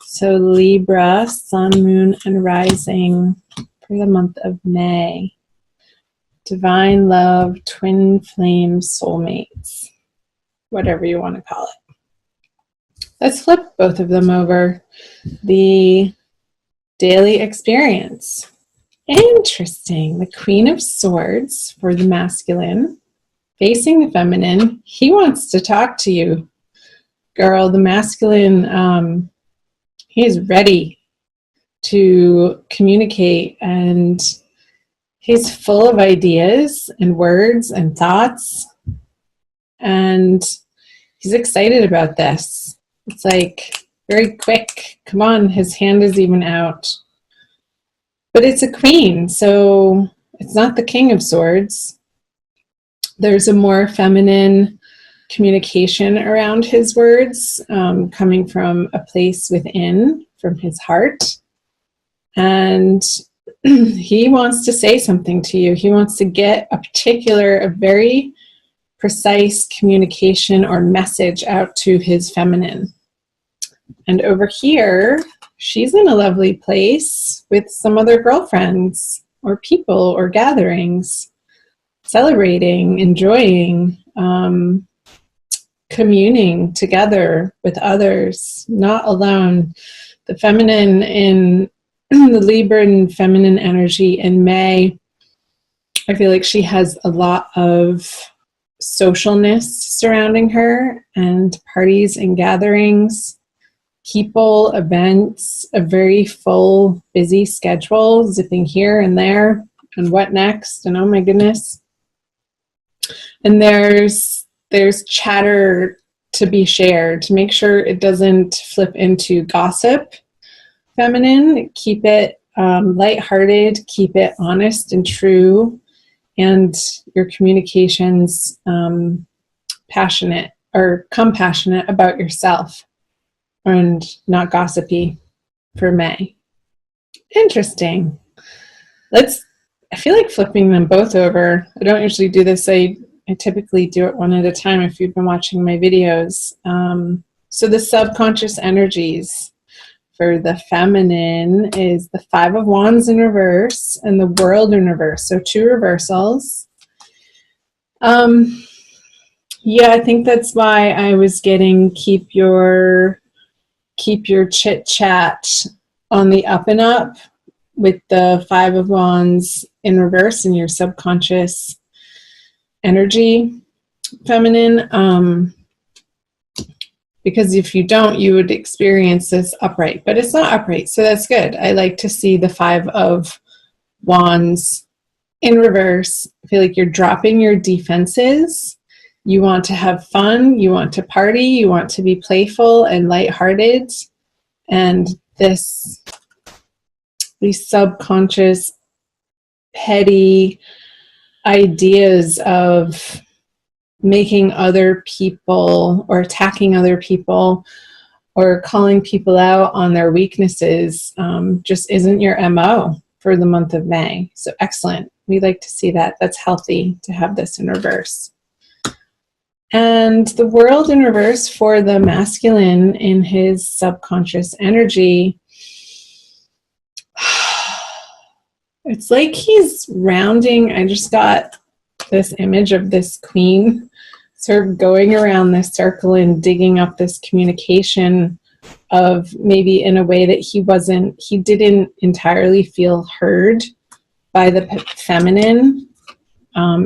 So Libra, sun, moon, and rising for the month of May. Divine love, twin flame, soulmates, whatever you want to call it. Let's flip both of them over. The daily experience. Interesting. The Queen of Swords for the masculine, facing the feminine. He wants to talk to you, girl. The masculine, he is ready to communicate, and he's full of ideas and words and thoughts, and he's excited about this. It's like very quick. Come on, his hand is even out. But it's a queen, so it's not the King of Swords. There's a more feminine communication around his words, coming from a place within, from his heart. And he wants to say something to you. He wants to get a very precise communication or message out to his feminine. And over here, she's in a lovely place with some other girlfriends or people or gatherings, celebrating, enjoying, communing together with others, not alone. The feminine in the Libra and feminine energy in May, I feel like she has a lot of socialness surrounding her, and parties and gatherings, people, events, a very full, busy schedule, zipping here and there, and what next, and oh my goodness. And there's chatter to be shared, to make sure it doesn't flip into gossip. Feminine, keep it lighthearted, keep it honest and true, and your communications passionate or compassionate about yourself, and not gossipy for May. Interesting. I feel like flipping them both over. I don't usually do this. I typically do it one at a time if you've been watching my videos. So the subconscious energies for the feminine is the Five of Wands in reverse and the World in reverse. So two reversals. Yeah, I think that's why I was getting keep your chit chat on the up and up with the Five of Wands in reverse in your subconscious energy, feminine, because if you don't, you would experience this upright, but it's not upright, so that's good. I like to see the Five of Wands in reverse. I feel like you're dropping your defenses. You want to have fun, you want to party, you want to be playful and lighthearted, and these subconscious, petty ideas of making other people or attacking other people or calling people out on their weaknesses just isn't your MO for the month of May. So excellent. We like to see that. That's healthy to have this in reverse. And the World in reverse for the masculine in his subconscious energy, it's like he's rounding. I just got this image of this queen sort of going around this circle and digging up this communication of maybe in a way that he didn't entirely feel heard by the feminine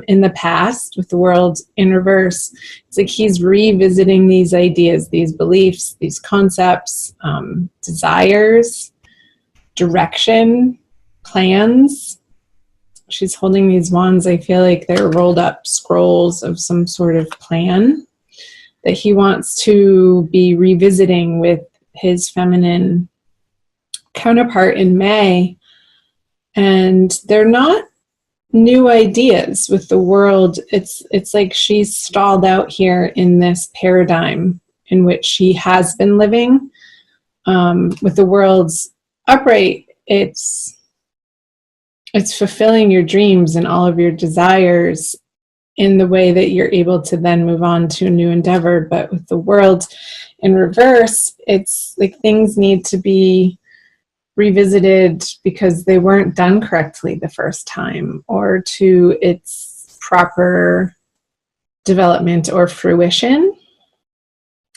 in the past with the World in reverse. It's like he's revisiting these ideas, these beliefs, these concepts, desires, direction, plans. She's holding these wands. I feel like they're rolled up scrolls of some sort of plan that he wants to be revisiting with his feminine counterpart in May. And they're not new ideas with the World. It's like she's stalled out here in this paradigm in which she has been living. With the World's upright, it's fulfilling your dreams and all of your desires in the way that you're able to then move on to a new endeavor. But with the World, in reverse, it's like things need to be revisited because they weren't done correctly the first time, or to its proper development or fruition.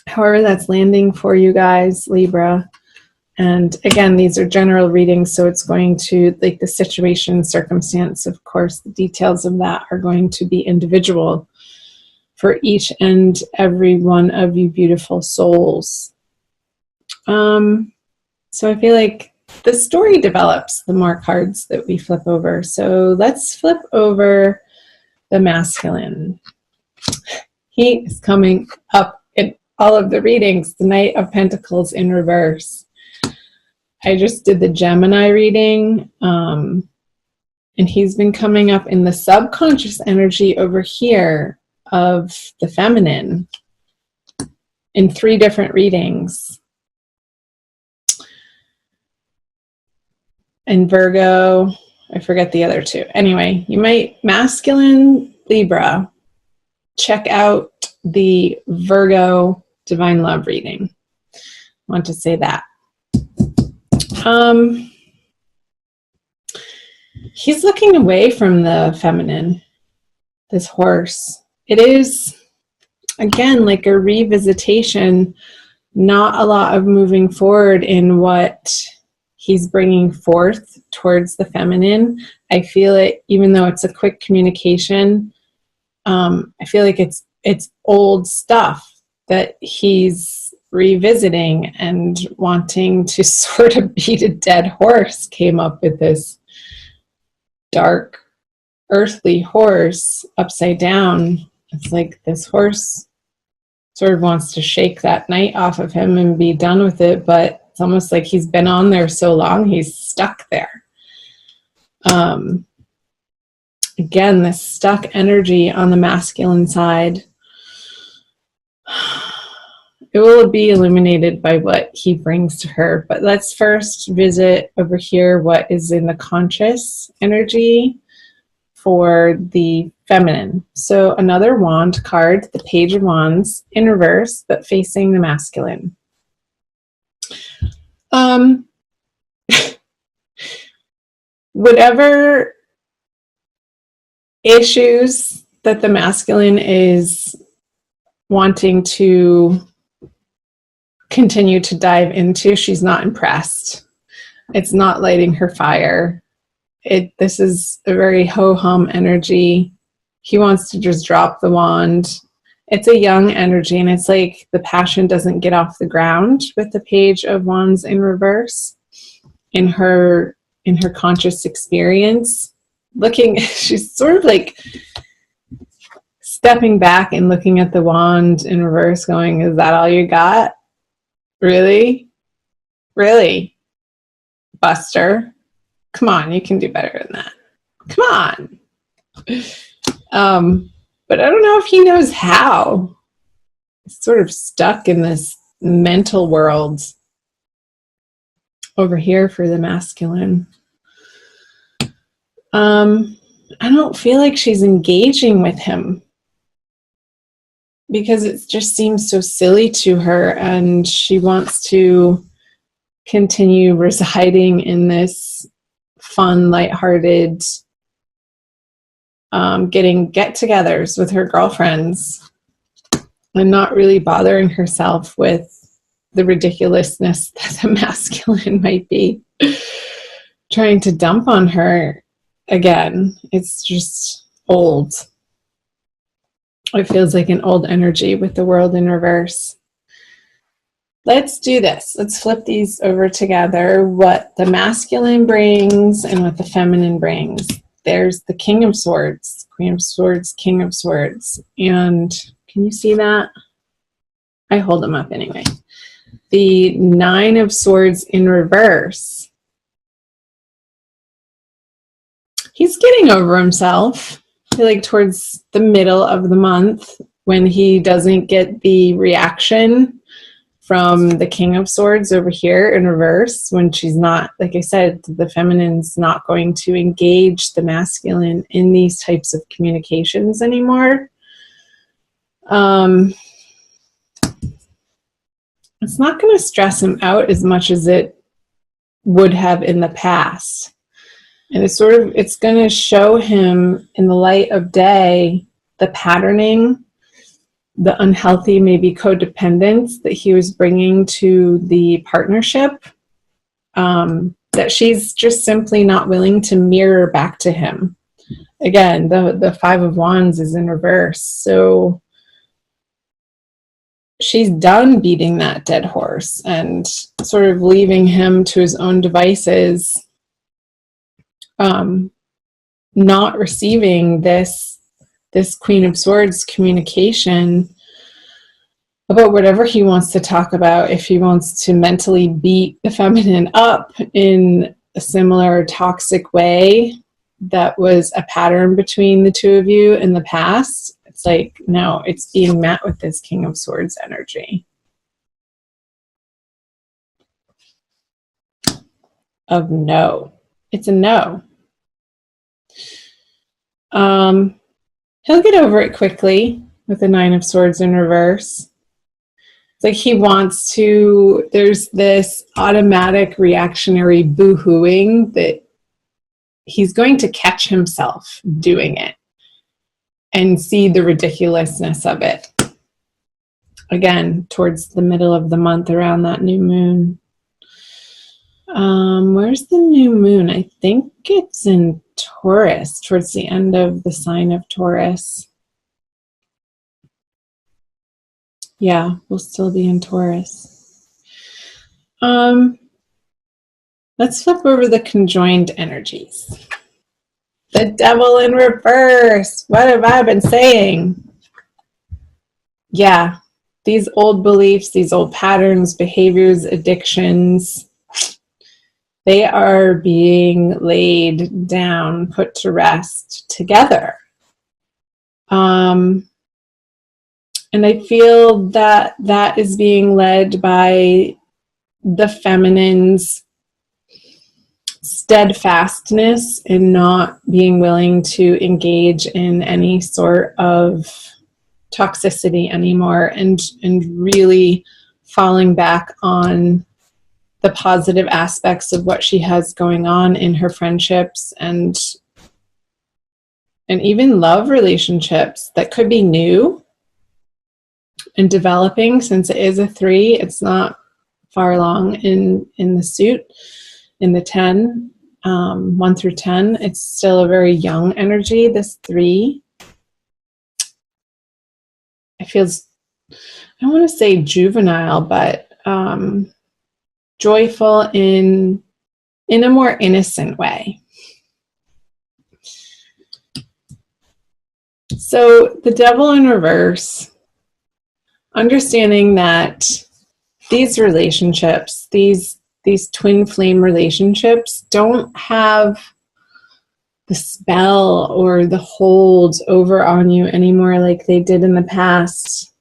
However that's landing for you guys, Libra. And again, these are general readings, so it's going to, like, the situation, circumstance, of course, the details of that are going to be individual for each and every one of you beautiful souls. So I feel like the story develops the more cards that we flip over. So let's flip over the masculine. He is coming up in all of the readings, the Knight of Pentacles in reverse. I just did the Gemini reading, and he's been coming up in the subconscious energy over here of the feminine in 3 different readings. And Virgo, I forget the other 2. Anyway, you might, masculine Libra, check out the Virgo Divine Love reading. I want to say that. He's looking away from the feminine, this horse. It is, again, like a revisitation, not a lot of moving forward in what he's bringing forth towards the feminine. I feel it, even though it's a quick communication, I feel like it's old stuff that he's revisiting and wanting to sort of beat a dead horse. Came up with this dark earthly horse upside down. It's like this horse sort of wants to shake that knight off of him and be done with it, but it's almost like he's been on there so long he's stuck there. Again, this stuck energy on the masculine side, it will be illuminated by what he brings to her. But let's first visit over here what is in the conscious energy for the feminine. So another wand card, the Page of Wands in reverse, but facing the masculine. Whatever issues that the masculine is wanting to continue to dive into, she's not impressed. It's not lighting her fire. This is a very ho-hum energy. He wants to just drop the wand. It's a young energy, and it's like the passion doesn't get off the ground with the Page of Wands in reverse. In her conscious experience, she's sort of like stepping back and looking at the wand in reverse going, is that all you got? Really? Really? Buster? Come on, you can do better than that. Come on. But I don't know if he knows how. He's sort of stuck in this mental world over here for the masculine. I don't feel like she's engaging with him because it just seems so silly to her, and she wants to continue residing in this fun, lighthearted, getting get-togethers with her girlfriends and not really bothering herself with the ridiculousness that the masculine might be trying to dump on her again. It's just old. It feels like an old energy with the world in reverse. Let's do this. Let's flip these over together. What the masculine brings and what the feminine brings. There's the King of Swords, Queen of Swords, King of Swords. And can you see that? I hold them up anyway. The Nine of Swords in reverse. He's getting over himself. I feel like towards the middle of the month when he doesn't get the reaction from the King of Swords over here in reverse, when she's not, like I said, the feminine's not going to engage the masculine in these types of communications anymore. it's not going to stress him out as much as it would have in the past. And it's going to show him in the light of day the patterning, the unhealthy, maybe codependence that he was bringing to the partnership, that she's just simply not willing to mirror back to him. Again, the Five of Wands is in reverse. So she's done beating that dead horse and sort of leaving him to his own devices, not receiving this Queen of Swords communication about whatever he wants to talk about. If he wants to mentally beat the feminine up in a similar toxic way that was a pattern between the two of you in the past, it's like, no, it's being met with this King of Swords energy of no. It's a no. He'll get over it quickly with the Nine of Swords in reverse. It's like he wants to, there's this automatic reactionary boo-hooing that he's going to catch himself doing it and see the ridiculousness of it. Again, towards the middle of the month around that new moon. Where's the new moon? I think it's in Taurus, towards the end of the sign of Taurus. Yeah, we'll still be in Taurus. Let's flip over the conjoined energies. The Devil in reverse. What have I been saying? Yeah, these old beliefs, these old patterns, behaviors, addictions, they are being laid down, put to rest together. And I feel that that is being led by the feminine's steadfastness in not being willing to engage in any sort of toxicity anymore, and really falling back on the positive aspects of what she has going on in her friendships and even love relationships that could be new and developing. Since it is a 3, it's not far along in the suit, in the 10, 1 through 10. It's still a very young energy, this 3. It feels, I don't want to say juvenile, but joyful in a more innocent way. So the Devil in reverse, understanding that these relationships, these twin flame relationships, don't have the spell or the hold over on you anymore like they did in the past,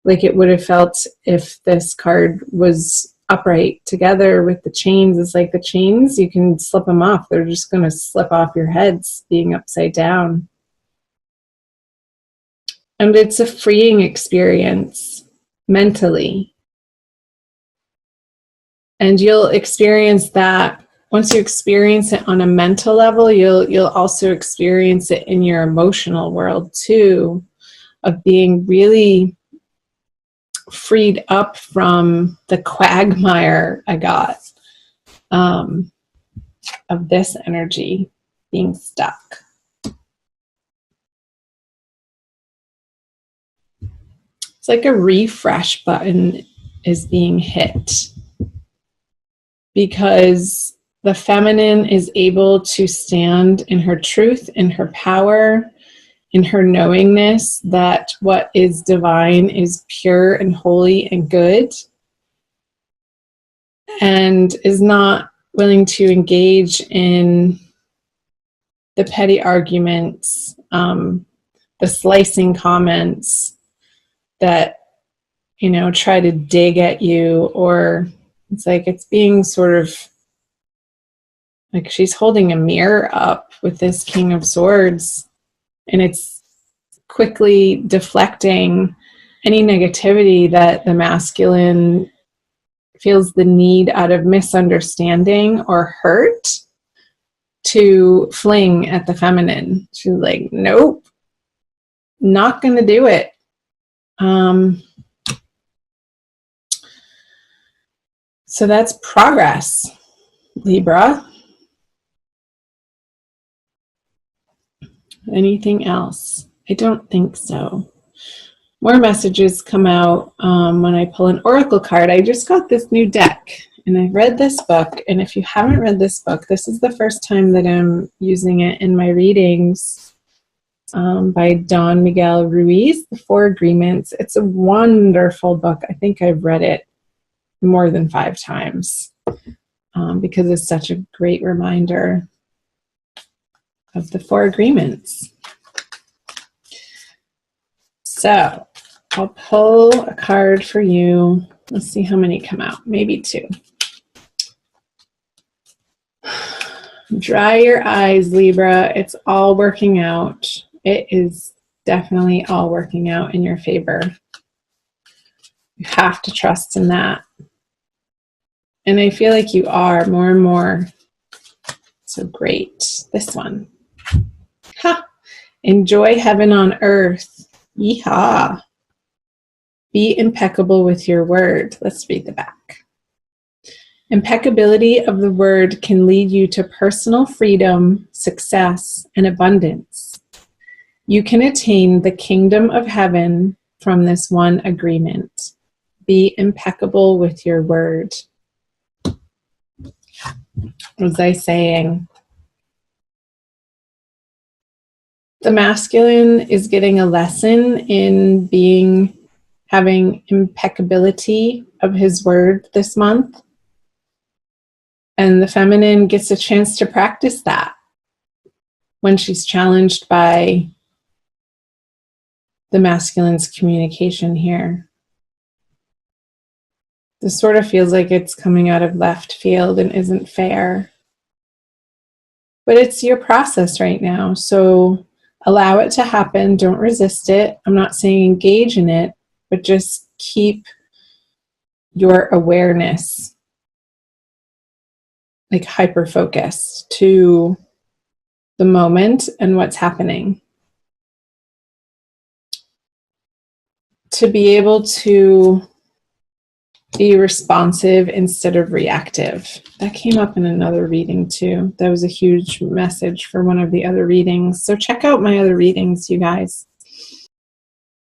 like it would have felt if this card was upright together with the chains. It's like the chains, you can slip them off. They're just going to slip off your heads being upside down. And it's a freeing experience mentally. And you'll experience that. Once you experience it on a mental level, you'll also experience it in your emotional world too, of being really freed up from the quagmire I got of this energy being stuck. It's like a refresh button is being hit, because the feminine is able to stand in her truth, in her power, in her knowingness that what is divine is pure and holy and good, and is not willing to engage in the petty arguments, the slicing comments that, try to dig at you, or it's like it's being sort of like she's holding a mirror up with this King of Swords, and it's quickly deflecting any negativity that the masculine feels the need out of misunderstanding or hurt to fling at the feminine. She's like, nope, not going to do it. So that's progress, Libra. Anything else? I don't think so. More messages come out when I pull an oracle card. I just got this new deck, and I've read this book. And if you haven't read this book, this is the first time that I'm using it in my readings, by Don Miguel Ruiz, The Four Agreements. It's a wonderful book. I think I've read it more than 5 times because it's such a great reminder of the 4 agreements. So I'll pull a card for you. Let's see how many come out. Maybe 2. Dry your eyes, Libra. It's all working out. It is definitely all working out in your favor. You have to trust in that. And I feel like you are more and more. So great. This one. Ha! Enjoy heaven on earth. Yeehaw. Be impeccable with your word. Let's read the back. Impeccability of the word can lead you to personal freedom, success, and abundance. You can attain the kingdom of heaven from this one agreement. Be impeccable with your word. What was I saying? The masculine is getting a lesson in having impeccability of his word this month. And the feminine gets a chance to practice that when she's challenged by the masculine's communication here. This sort of feels like it's coming out of left field and isn't fair. But it's your process right now, so allow it to happen. Don't resist it. I'm not saying engage in it, but just keep your awareness like hyper-focused to the moment and what's happening. To be able to be responsive instead of reactive. That came up in another reading too. That was a huge message for one of the other readings. So check out my other readings, you guys.